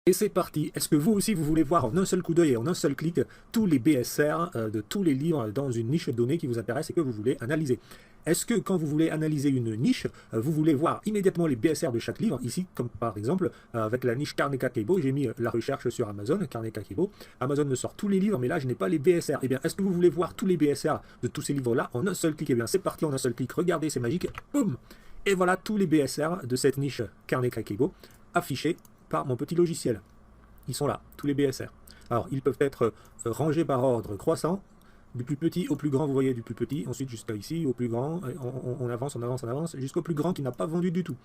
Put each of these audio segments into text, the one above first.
Et c'est parti. Est-ce que vous aussi vous voulez voir en un seul coup d'œil et en un seul clic tous les BSR de tous les livres dans une niche donnée qui vous intéresse et que vous voulez analyser? Est-ce que quand vous voulez analyser une niche, vous voulez voir immédiatement les BSR de chaque livre? Ici, comme par exemple, avec la niche Carnet Kakebo, j'ai mis la recherche sur Amazon, Carnet Kakebo. Amazon me sort tous les livres, mais là, je n'ai pas les BSR. Eh bien, est-ce que vous voulez voir tous les BSR de tous ces livres-là en un seul clic? Eh bien, c'est parti en un seul clic. Regardez, c'est magique. Boum! Et voilà tous les BSR de cette niche Carnet Kakebo affichés par mon petit logiciel. Ils sont là, tous les BSR. Alors, ils peuvent être rangés par ordre croissant, du plus petit au plus grand, vous voyez, du plus petit, ensuite jusqu'à ici, au plus grand, on avance, on avance, on avance, jusqu'au plus grand qui n'a pas vendu du tout.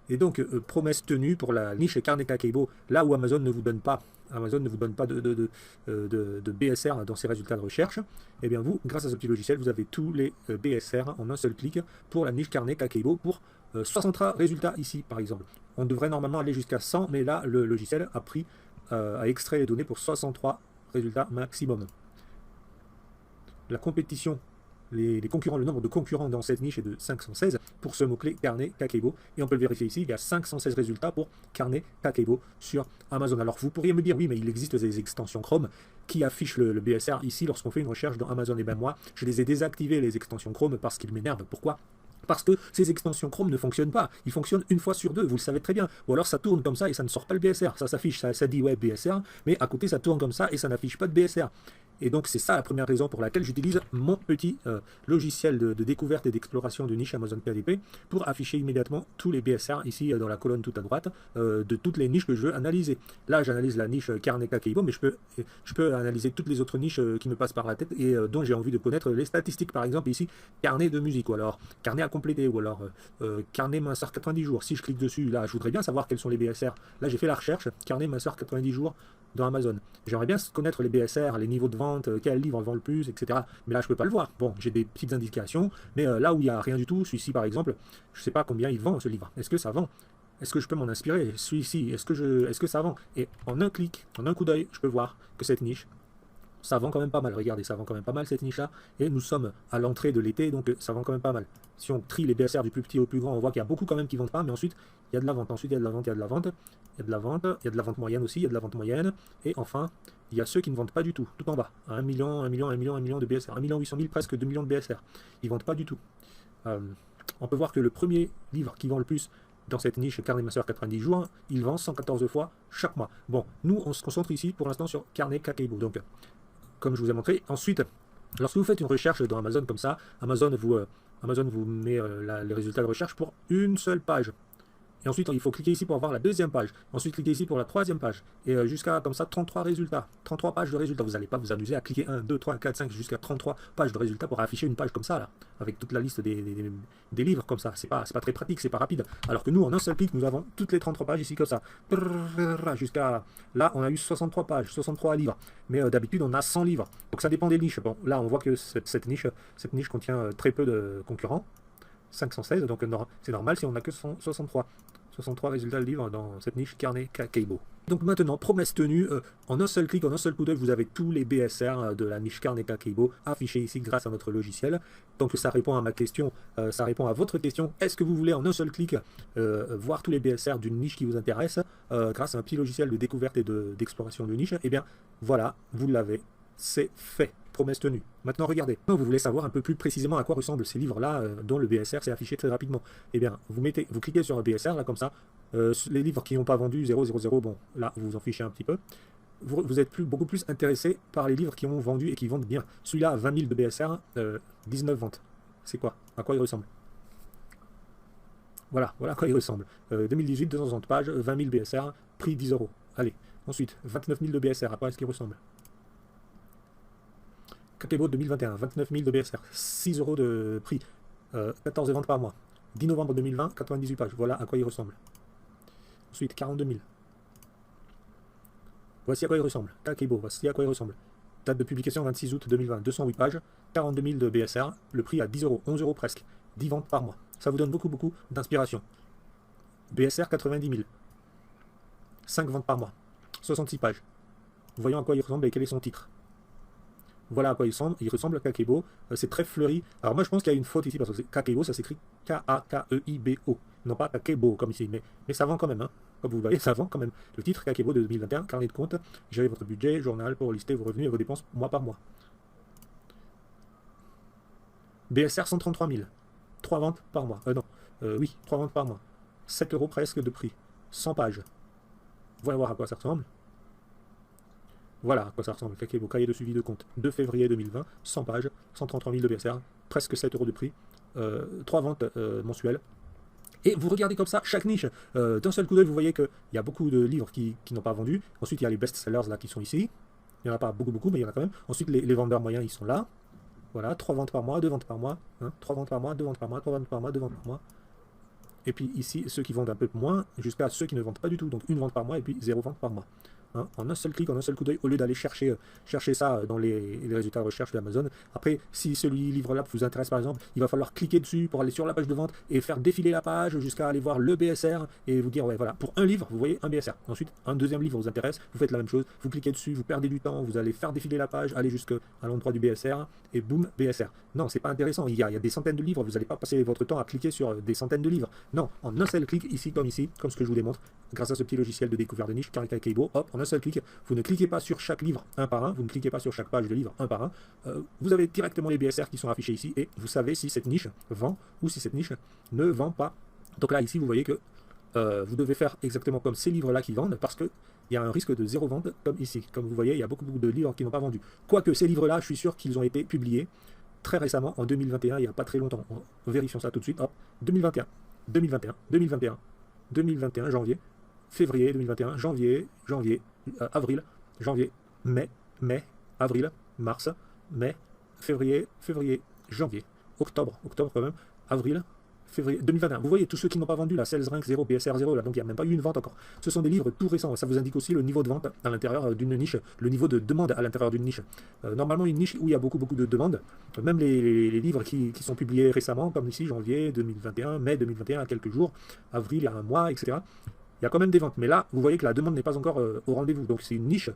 Et donc, promesse tenue pour la niche Carnet Kakebo, là où Amazon ne vous donne pas, de BSR dans ses résultats de recherche, et bien vous, grâce à ce petit logiciel, vous avez tous les BSR en un seul clic pour la niche Carnet Kakebo pour 63 résultats ici, par exemple. On devrait normalement aller jusqu'à 100, mais là, le logiciel a extrait les données pour 63 résultats maximum. La compétition, les concurrents, le nombre de concurrents dans cette niche est de 516 pour ce mot-clé Carnet Kakebo. Et on peut le vérifier ici, il y a 516 résultats pour Carnet Kakebo sur Amazon. Alors vous pourriez me dire, oui, mais il existe des extensions Chrome qui affichent le BSR ici lorsqu'on fait une recherche dans Amazon. Et bien moi, je les ai désactivées, les extensions Chrome, parce qu'ils m'énervent. Pourquoi ? Parce que ces extensions Chrome ne fonctionnent pas. Ils fonctionnent une fois sur deux, vous le savez très bien. Ou alors ça tourne comme ça et ça ne sort pas le BSR. Ça s'affiche, ça dit ouais BSR, mais à côté ça tourne comme ça et ça n'affiche pas de BSR. Et donc c'est ça la première raison pour laquelle j'utilise mon petit logiciel de découverte et d'exploration de niche Amazon PDP pour afficher immédiatement tous les BSR ici dans la colonne tout à droite de toutes les niches que je veux analyser. Là j'analyse la niche Carnet Kakebo, mais je peux analyser toutes les autres niches qui me passent par la tête et dont j'ai envie de connaître les statistiques. Par exemple ici, carnet de musique, ou alors carnet à compléter, ou alors carnet minceur 90 jours. Si je clique dessus, là je voudrais bien savoir quels sont les BSR. Là j'ai fait la recherche, carnet minceur 90 jours dans Amazon. J'aimerais bien connaître les BSR, les niveaux de vente, quel livre vend le plus, etc. Mais là, je ne peux pas le voir. Bon, j'ai des petites indications, mais là où il n'y a rien du tout, celui-ci par exemple, je ne sais pas combien il vend ce livre. Est-ce que ça vend? Est-ce que je peux m'en inspirer? Celui-ci, est-ce que ça vend? Et en un clic, en un coup d'œil, je peux voir que cette niche, ça vend quand même pas mal. Regardez, ça vend quand même pas mal cette niche-là. Et nous sommes à l'entrée de l'été, donc ça vend quand même pas mal. Si on trie les BSR du plus petit au plus grand, on voit qu'il y a beaucoup quand même qui ne vendent pas, mais ensuite, il y a de la vente. Ensuite, il y a de la vente, il y a de la vente, il y a de la vente, il y a de la vente moyenne aussi, il y a de la vente moyenne. Et enfin, il y a ceux qui ne vendent pas du tout, tout en bas. 1 million, 1 million, 1 million, 1 million de BSR. 1 800 000, presque 2 millions de BSR. Ils ne vendent pas du tout. On peut voir que le premier livre qui vend le plus dans cette niche Carnet Master 90 jours, il vend 114 fois chaque mois. Bon, nous, on se concentre ici pour l'instant sur Carnet Kakebo. Donc, comme je vous ai montré. Ensuite, lorsque vous faites une recherche dans Amazon comme ça, Amazon vous met les résultats de recherche pour une seule page. Et ensuite, il faut cliquer ici pour avoir la deuxième page. Ensuite, cliquer ici pour la troisième page. Et jusqu'à, comme ça, 33 résultats. 33 pages de résultats. Vous n'allez pas vous amuser à cliquer 1, 2, 3, 4, 5, jusqu'à 33 pages de résultats pour afficher une page comme ça, là. Avec toute la liste des livres comme ça. C'est pas très pratique, c'est pas rapide. Alors que nous, en un seul clic, nous avons toutes les 33 pages ici comme ça. Jusqu'à là, on a eu 63 pages, 63 livres. Mais d'habitude, on a 100 livres. Donc ça dépend des niches. Bon, là, on voit que cette niche contient très peu de concurrents. 516, donc c'est normal si on n'a que 63 résultats de livres dans cette niche Carnet Kakebo. Donc maintenant, promesse tenue, en un seul clic, en un seul coup d'œil, vous avez tous les BSR de la niche Carnet Kakebo affichés ici grâce à notre logiciel. Donc ça répond à ma question, ça répond à votre question. Est-ce que vous voulez en un seul clic voir tous les BSR d'une niche qui vous intéresse grâce à un petit logiciel de découverte et d'exploration de niche? Eh bien voilà, vous l'avez, c'est fait. Promesse tenue. Maintenant, regardez. Vous voulez savoir un peu plus précisément à quoi ressemblent ces livres-là, dont le BSR s'est affiché très rapidement. Eh bien, vous cliquez sur un BSR, là, comme ça. Les livres qui n'ont pas vendu 000, bon, là, vous vous en fichez un petit peu. Vous êtes beaucoup plus intéressé par les livres qui ont vendu et qui vendent bien. Celui-là, 20 000 de BSR, 19 ventes. C'est quoi? À quoi il ressemble? Voilà à quoi il ressemble. 2018, 260 pages, 20 000 BSR, prix 10 euros. Allez. Ensuite, 29 000 de BSR, à quoi est-ce qu'il ressemble? Kakebo 2021, 29 000 de BSR, 6 euros de prix, 14 ventes par mois. 10 novembre 2020, 98 pages. Voilà à quoi il ressemble. Ensuite, 42 000. Voici à quoi il ressemble. Kakebo, voici à quoi il ressemble. Date de publication 26 août 2020, 208 pages, 42 000 de BSR, le prix à 10 euros, 11 euros presque. 10 ventes par mois. Ça vous donne beaucoup d'inspiration. BSR 90 000. 5 ventes par mois. 66 pages. Voyons à quoi il ressemble et quel est son titre. Voilà à quoi il ressemble à Kakebo, c'est très fleuri. Alors moi je pense qu'il y a une faute ici parce que Kakebo ça s'écrit K-A-K-E-I-B-O, non pas Kakebo comme ici, mais ça vend quand même. Hein. comme vous le voyez, ça vend quand même. Le titre Kakebo de 2021, carnet de compte, gérez votre budget, journal pour lister vos revenus et vos dépenses mois par mois. BSR 133 000, 3 ventes par mois. Oui, 3 ventes par mois. 7 euros presque de prix. 100 pages. Voilà voir à quoi ça ressemble. Voilà à quoi ça ressemble. Kakebo, cahier de suivi de compte. 2 février 2020, 100 pages, 133 000 de BSR, presque 7 euros de prix. 3 ventes mensuelles. Et vous regardez comme ça chaque niche. D'un seul coup d'œil, vous voyez qu'il y a beaucoup de livres qui n'ont pas vendu. Ensuite, il y a les best-sellers là qui sont ici. Il n'y en a pas beaucoup, mais il y en a quand même. Ensuite, les vendeurs moyens, ils sont là. Voilà, 3 ventes par mois, 2 ventes par mois. 3 ventes par mois, 2 ventes par mois, 3 ventes par mois, 2 ventes par mois. Et puis ici, ceux qui vendent un peu moins, jusqu'à ceux qui ne vendent pas du tout. Donc une vente par mois et puis 0 vente par mois. En un seul clic, en un seul coup d'œil, au lieu d'aller chercher ça dans les résultats de recherche d'Amazon. Après, si celui livre-là vous intéresse par exemple, il va falloir cliquer dessus pour aller sur la page de vente et faire défiler la page jusqu'à aller voir le BSR et vous dire, ouais, voilà, pour un livre, vous voyez un BSR. Ensuite, un deuxième livre vous intéresse, vous faites la même chose, vous cliquez dessus, vous perdez du temps, vous allez faire défiler la page, aller jusqu'à l'endroit du BSR et boum, BSR. Non, c'est pas intéressant, il y a des centaines de livres, vous n'allez pas passer votre temps à cliquer sur des centaines de livres. Non, en un seul clic, ici, comme ce que je vous démontre, grâce à ce petit logiciel de découverte de niche, Kakebo, hop, en un seul clic, vous ne cliquez pas sur chaque livre un par un, vous ne cliquez pas sur chaque page de livre un par un, vous avez directement les BSR qui sont affichés ici et vous savez si cette niche vend ou si cette niche ne vend pas. Donc là, ici, vous voyez que vous devez faire exactement comme ces livres-là qui vendent parce qu'il y a un risque de 0 vente comme ici. Comme vous voyez, il y a beaucoup de livres qui n'ont pas vendu. Quoique ces livres-là, je suis sûr qu'ils ont été publiés très récemment, en 2021, il n'y a pas très longtemps. Vérifions ça tout de suite. Hop, 2021, 2021, 2021, 2021, janvier, février 2021, janvier, avril, janvier, mai, avril, mars, mai, février, janvier, octobre quand même, avril, février 2021. Vous voyez tous ceux qui n'ont pas vendu, la Sales Rank 0, BSR 0, là, donc il n'y a même pas eu une vente encore. Ce sont des livres tout récents. Ça vous indique aussi le niveau de vente à l'intérieur d'une niche, le niveau de demande à l'intérieur d'une niche. Normalement, une niche où il y a beaucoup de demandes, même les livres qui sont publiés récemment, comme ici, janvier 2021, mai 2021, à quelques jours, avril, il y a un mois, etc. Il y a quand même des ventes. Mais là, vous voyez que la demande n'est pas encore au rendez-vous. Donc c'est une niche.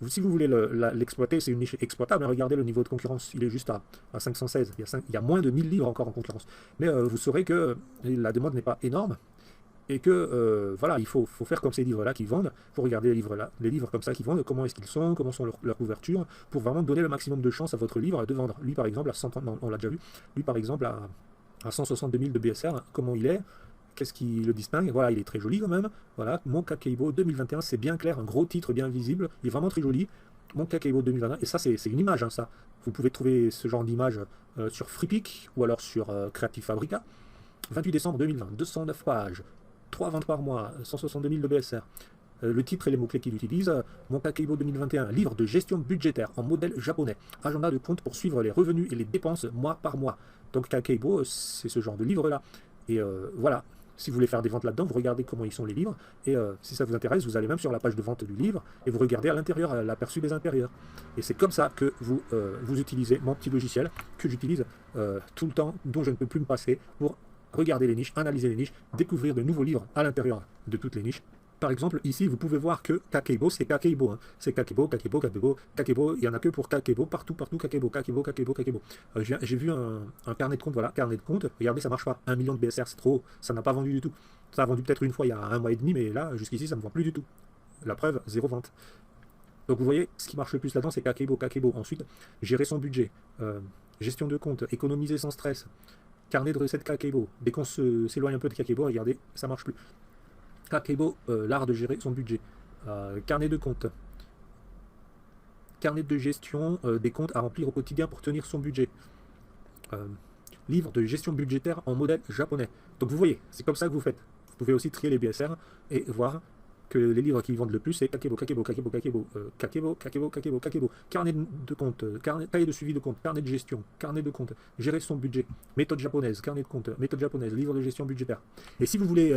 Si vous voulez l'exploiter, c'est une niche exploitable. Regardez le niveau de concurrence. Il est juste à 516. Il y a moins de 1000 livres encore en concurrence. Mais vous saurez que la demande n'est pas énorme. Et que voilà, il faut faire comme ces livres-là qui vendent. Il faut regarder les livres comme ça qui vendent. Comment est-ce qu'ils sont, comment sont leur couverture, pour vraiment donner le maximum de chance à votre livre de vendre. Lui, par exemple, à 100, on l'a déjà vu. Lui, par exemple, à 162 000 de BSR, comment il est? Qu'est-ce qui le distingue? Voilà, il est très joli quand même. Voilà, mon Kakebo 2021, c'est bien clair, un gros titre bien visible. Il est vraiment très joli. Mon Kakebo 2021, et ça, c'est une image, hein, ça. Vous pouvez trouver ce genre d'image sur FreePic ou alors sur Creative Fabrica. 28 décembre 2020, 209 pages, 3 ventes par mois, 162 000 de BSR. Le titre et les mots-clés qu'il utilise, mon Kakebo 2021, livre de gestion budgétaire en modèle japonais, agenda de compte pour suivre les revenus et les dépenses mois par mois. Donc Kakebo, c'est ce genre de livre-là. Et voilà. Si vous voulez faire des ventes là-dedans, vous regardez comment ils sont les livres, et si ça vous intéresse, vous allez même sur la page de vente du livre, et vous regardez à l'intérieur, l'aperçu des intérieurs. Et c'est comme ça que vous utilisez mon petit logiciel, que j'utilise tout le temps, dont je ne peux plus me passer, pour regarder les niches, analyser les niches, découvrir de nouveaux livres à l'intérieur de toutes les niches. Par exemple, ici, vous pouvez voir que Kakebo, c'est Kakebo. Hein. C'est Kakebo, il n'y en a que pour Kakebo, partout, Kakebo. J'ai vu un carnet de compte, voilà, carnet de compte. Regardez, ça marche pas. 1 million de BSR, c'est trop. Ça n'a pas vendu du tout. Ça a vendu peut-être une fois il y a 1 mois et demi, mais là, jusqu'ici, ça ne vend plus du tout. La preuve, 0 vente. Donc vous voyez, ce qui marche le plus là-dedans, c'est Kakebo. Ensuite, gérer son budget, gestion de compte, économiser sans stress, carnet de recettes Kakebo. Dès qu'on s'éloigne un peu de Kakebo, regardez, ça marche plus. Kakebo, l'art de gérer son budget. Carnet de compte. Carnet de gestion des comptes à remplir au quotidien pour tenir son budget. Livre de gestion budgétaire en modèle japonais. Donc vous voyez, c'est comme ça que vous faites. Vous pouvez aussi trier les BSR et voir que les livres qui vendent le plus, c'est Kakebo. Carnet de compte, cahier de suivi de compte, carnet de gestion, carnet de compte, gérer son budget, méthode japonaise, carnet de compte, méthode japonaise, livre de gestion budgétaire. Et si vous voulez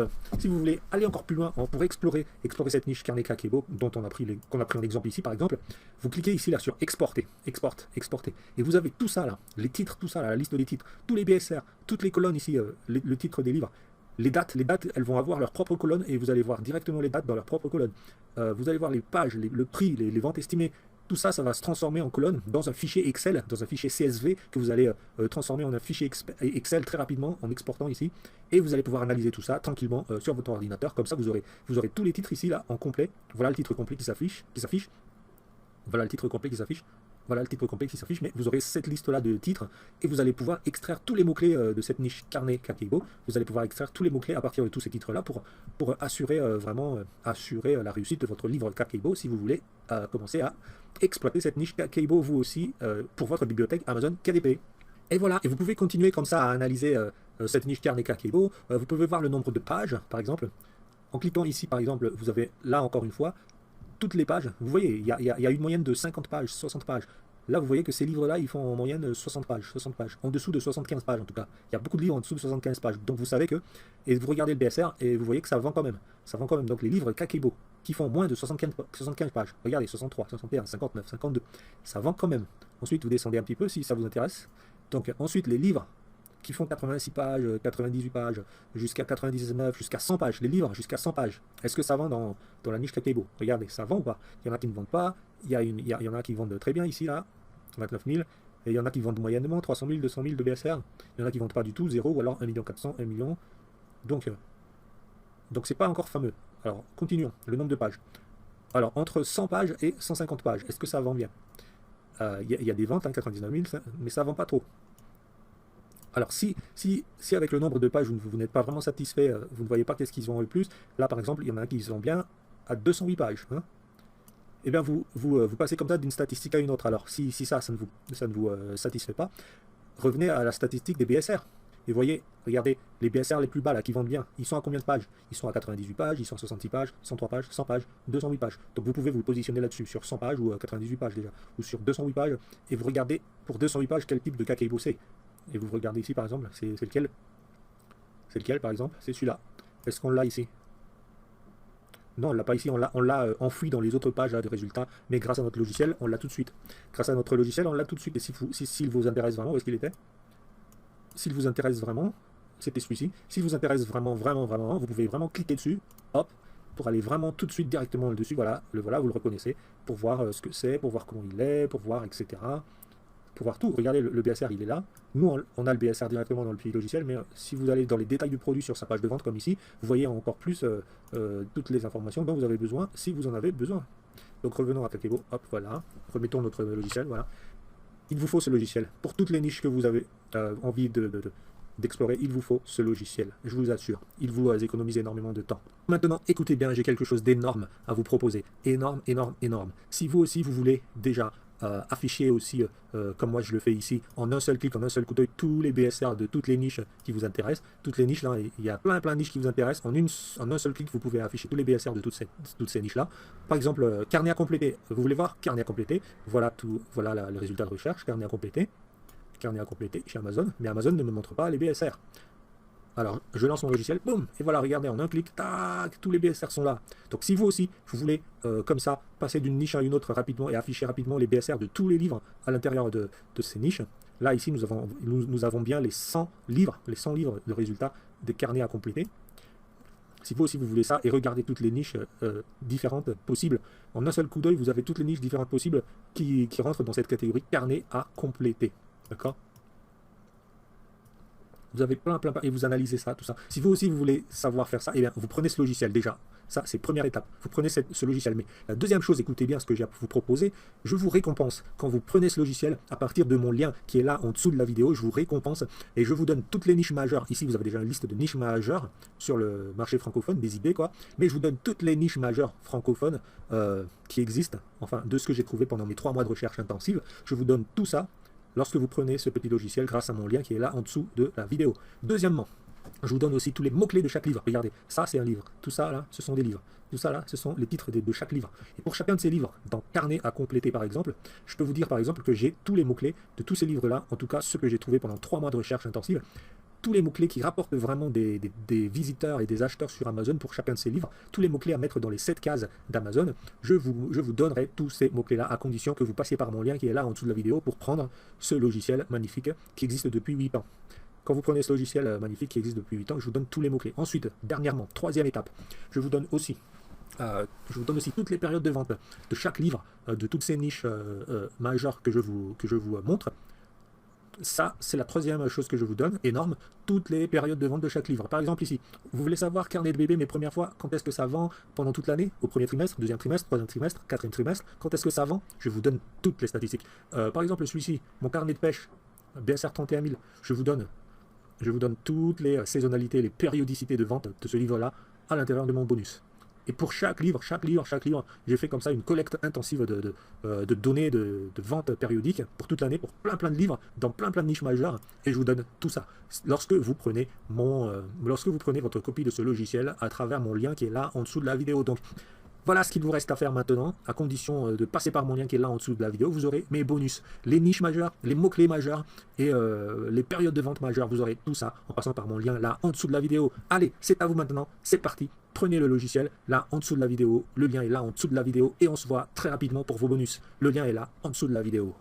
aller encore plus loin pour explorer cette niche carnet Kakebo, dont qu'on a pris en exemple ici par exemple, vous cliquez ici là sur exporter, exporter. Et vous avez tout ça là, les titres, tout ça là, la liste des titres, tous les BSR, toutes les colonnes ici, le titre des livres. Les dates, elles vont avoir leur propre colonne et vous allez voir directement les dates dans leur propre colonne. Vous allez voir les pages, le prix, les ventes estimées. tout ça, ça va se transformer en colonne dans un fichier Excel, dans un fichier CSV que vous allez transformer en un fichier Excel très rapidement en exportant ici. Et vous allez pouvoir analyser tout ça tranquillement sur votre ordinateur. Comme ça, vous aurez tous les titres ici, là, en complet. Voilà le titre complet qui s'affiche. Voilà le titre complet qui s'affiche. Voilà le titre complet qui s'affiche, mais vous aurez cette liste-là de titres et vous allez pouvoir extraire tous les mots-clés de cette niche carnet Kakeibo. Vous allez pouvoir extraire tous les mots-clés à partir de tous ces titres-là pour assurer vraiment assurer la réussite de votre livre Kakeibo si vous voulez commencer à exploiter cette niche Kakeibo vous aussi pour votre bibliothèque Amazon KDP. Et voilà, et vous pouvez continuer comme ça à analyser cette niche carnet Kakeibo. Vous pouvez voir le nombre de pages, par exemple. En cliquant ici, par exemple, vous avez là encore une fois toutes les pages. Vous voyez, il y a une moyenne de 50 pages, 60 pages. Là, vous voyez que ces livres-là, ils font en moyenne 60 pages, en dessous de 75 pages en tout cas. Il y a beaucoup de livres en dessous de 75 pages. Donc vous savez que, et vous regardez le BSR, et vous voyez que ça vend quand même. Ça vend quand même. Donc les livres Kakeibo, qui font moins de 75 pages, regardez, 63, 61, 59, 52, ça vend quand même. Ensuite, vous descendez un petit peu si ça vous intéresse. Donc ensuite, les livres qui font 86 pages, 98 pages, jusqu'à 99, jusqu'à 100 pages, les livres jusqu'à 100 pages. Est-ce que ça vend dans la niche Kakeibo? Regardez, ça vend ou pas? Il y en a qui ne vendent pas, il y en a qui vendent très bien ici, là, 29 000, et il y en a qui vendent moyennement, 300 000, 200 000 de BSR, il y en a qui ne vendent pas du tout, 0, ou alors 1 400 000, 1 million. Donc c'est pas encore fameux. Alors, continuons, le nombre de pages. Alors, entre 100 pages et 150 pages, est-ce que ça vend bien? Il y a des ventes, 99 000, mais ça vend pas trop. Alors, si avec le nombre de pages, vous n'êtes pas vraiment satisfait, vous ne voyez pas qu'est-ce qu'ils vendent le plus, là, par exemple, il y en a qui sont bien à 208 pages. Hein, et bien, vous passez comme ça d'une statistique à une autre. Alors, si ça ne vous satisfait pas, revenez à la statistique des BSR. Et voyez, regardez, les BSR les plus bas, là, qui vendent bien, ils sont à combien de pages? Ils sont à 98 pages, ils sont à 66 pages, 103 pages, 100 pages, 208 pages. Donc, vous pouvez vous positionner là-dessus, sur 100 pages ou 98 pages déjà, ou sur 208 pages, et vous regardez, pour 208 pages, quel type de Kakeibo c'est. Et vous regardez ici par exemple, c'est lequel? C'est lequel par exemple? C'est celui-là. Est-ce qu'on l'a ici? Non, on ne l'a pas ici, on l'a enfoui dans les autres pages là, de résultats, mais grâce à notre logiciel, on l'a tout de suite. Grâce à notre logiciel, on l'a tout de suite. Et s'il vous intéresse vraiment, où est-ce qu'il était? S'il vous intéresse vraiment, c'était celui-ci. S'il vous intéresse vraiment, vous pouvez vraiment cliquer dessus, hop, pour aller vraiment tout de suite directement dessus. Voilà, vous le reconnaissez, pour voir ce que c'est, pour voir comment il est, pour voir, etc. Pour voir tout. Regardez, le BSR, il est là. Nous, on a le BSR directement dans le pays logiciel, mais si vous allez dans les détails du produit sur sa page de vente, comme ici, vous voyez encore plus toutes les informations dont vous avez besoin, si vous en avez besoin. Donc revenons à Kakeibo, hop, voilà. Remettons notre logiciel, voilà. Il vous faut ce logiciel. Pour toutes les niches que vous avez envie d'explorer, il vous faut ce logiciel. Je vous assure, il vous économise énormément de temps. Maintenant, écoutez bien, j'ai quelque chose d'énorme à vous proposer. Énorme, énorme, énorme. Si vous aussi, vous voulez déjà afficher aussi, comme moi je le fais ici, en un seul clic, en un seul coup d'œil, tous les BSR de toutes les niches qui vous intéressent. Toutes les niches, là, il y a plein de niches qui vous intéressent. En un seul clic, vous pouvez afficher tous les BSR de toutes ces niches-là. Par exemple, carnet à compléter. Vous voulez voir carnet à compléter? Voilà le résultat de recherche, carnet à compléter. Carnet à compléter chez Amazon, mais Amazon ne me montre pas les BSR. Alors, je lance mon logiciel, boum, et voilà, regardez, en un clic, tac, tous les BSR sont là. Donc, si vous aussi, vous voulez, comme ça, passer d'une niche à une autre rapidement et afficher rapidement les BSR de tous les livres à l'intérieur de ces niches, là, ici, nous avons bien les 100 livres de résultats des carnets à compléter. Si vous aussi, vous voulez ça, et regardez toutes les niches différentes possibles, en un seul coup d'œil, vous avez toutes les niches différentes possibles qui rentrent dans cette catégorie carnet à compléter. D'accord ? Vous avez plein, et vous analysez ça, tout ça. Si vous aussi, vous voulez savoir faire ça, eh bien, vous prenez ce logiciel déjà. Ça, c'est première étape. Vous prenez ce logiciel. Mais la deuxième chose, écoutez bien ce que j'ai à vous proposer. Je vous récompense. Quand vous prenez ce logiciel, à partir de mon lien qui est là en dessous de la vidéo, je vous récompense et je vous donne toutes les niches majeures. Ici, vous avez déjà une liste de niches majeures sur le marché francophone, des IB, quoi. Mais je vous donne toutes les niches majeures francophones qui existent, enfin, de ce que j'ai trouvé pendant mes 3 mois de recherche intensive. Je vous donne tout ça lorsque vous prenez ce petit logiciel grâce à mon lien qui est là en dessous de la vidéo. Deuxièmement, je vous donne aussi tous les mots-clés de chaque livre. Regardez, ça c'est un livre. Tout ça là, ce sont des livres. Tout ça là, ce sont les titres de chaque livre. Et pour chacun de ces livres, dans carnet à compléter par exemple, je peux vous dire par exemple que j'ai tous les mots-clés de tous ces livres-là, en tout cas ceux que j'ai trouvés pendant 3 mois de recherche intensive. Tous les mots-clés qui rapportent vraiment des visiteurs et des acheteurs sur Amazon pour chacun de ces livres, tous les mots-clés à mettre dans les 7 cases d'Amazon, je vous donnerai tous ces mots-clés-là à condition que vous passiez par mon lien qui est là en dessous de la vidéo pour prendre ce logiciel magnifique qui existe depuis 8 ans. Quand vous prenez ce logiciel magnifique qui existe depuis 8 ans, je vous donne tous les mots-clés. Ensuite, dernièrement, 3e étape, je vous donne aussi Je vous donne aussi toutes les périodes de vente de chaque livre, de toutes ces niches majeures que je vous montre. Ça, c'est la troisième chose que je vous donne, énorme, toutes les périodes de vente de chaque livre. Par exemple ici, vous voulez savoir carnet de bébé, mes premières fois, quand est-ce que ça vend pendant toute l'année, au premier trimestre, deuxième trimestre, troisième trimestre, quatrième trimestre, quand est-ce que ça vend? Je vous donne toutes les statistiques. Par exemple, celui-ci, mon carnet de pêche, BSR 31000, je vous donne toutes les saisonnalités, les périodicités de vente de ce livre-là à l'intérieur de mon bonus. Et pour chaque livre, j'ai fait comme ça une collecte intensive de données de vente périodique pour toute l'année, pour plein de livres, dans plein de niches majeures, et je vous donne tout ça. Lorsque vous prenez votre copie de ce logiciel à travers mon lien qui est là en dessous de la vidéo. Donc, voilà ce qu'il vous reste à faire maintenant, à condition de passer par mon lien qui est là en dessous de la vidéo. Vous aurez mes bonus, les niches majeures, les mots-clés majeurs et les périodes de vente majeures. Vous aurez tout ça en passant par mon lien là en dessous de la vidéo. Allez, c'est à vous maintenant, c'est parti. Prenez le logiciel là en dessous de la vidéo. Le lien est là en dessous de la vidéo et on se voit très rapidement pour vos bonus. Le lien est là en dessous de la vidéo.